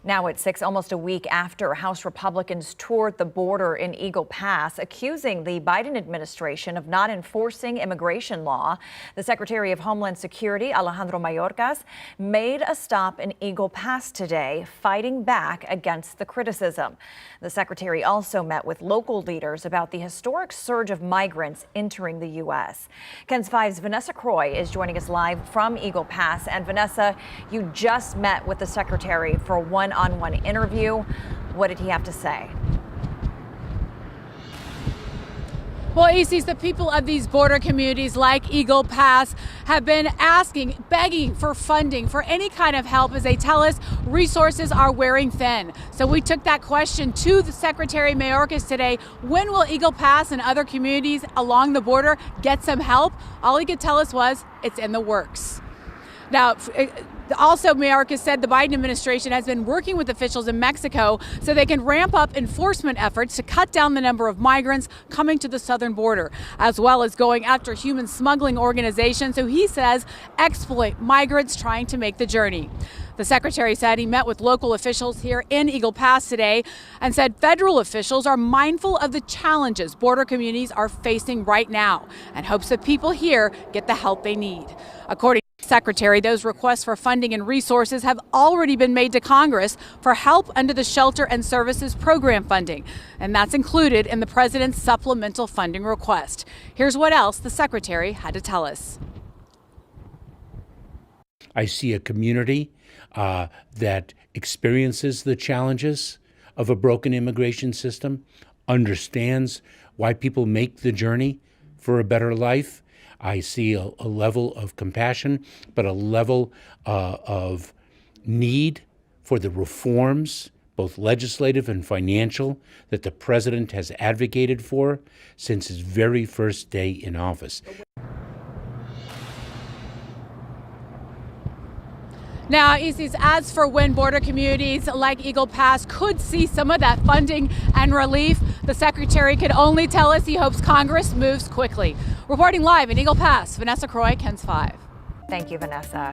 Now at 6, almost a week after House Republicans toured the border in Eagle Pass, accusing the Biden administration of not enforcing immigration law, the Secretary of Homeland Security, Alejandro Mayorkas, made a stop in Eagle Pass today, fighting back against the criticism. The secretary also met with local leaders about the historic surge of migrants entering the U.S. KENS 5's Vanessa Croy is joining us live from Eagle Pass. And Vanessa, you just met with the secretary for a one-on-one interview. What did he have to say? Well, Isis, the people of these border communities like Eagle Pass have been asking, begging for funding, for any kind of help, as they tell us resources are wearing thin. So we took that question to the Secretary Mayorkas today. When will Eagle Pass and other communities along the border get some help? All he could tell us was it's in the works. Now, also, Mayorkas said the Biden administration has been working with officials in Mexico so they can ramp up enforcement efforts to cut down the number of migrants coming to the southern border, as well as going after human smuggling organizations who he says exploit migrants trying to make the journey. The secretary said he met with local officials here in Eagle Pass today and said federal officials are mindful of the challenges border communities are facing right now and hopes that people here get the help they need. According to the secretary, those requests for funding and resources have already been made to Congress for help under the Shelter and Services Program funding, and that's included in the president's supplemental funding request. Here's what else the secretary had to tell us. I see a community that experiences the challenges of a broken immigration system, understands why people make the journey for a better life. I see a level of compassion, but a level of need for the reforms, both legislative and financial, that the president has advocated for since his very first day in office. Now, Isis, as for when border communities like Eagle Pass could see some of that funding and relief, the secretary could only tell us he hopes Congress moves quickly. Reporting live in Eagle Pass, Vanessa Croy, KENS 5. Thank you, Vanessa.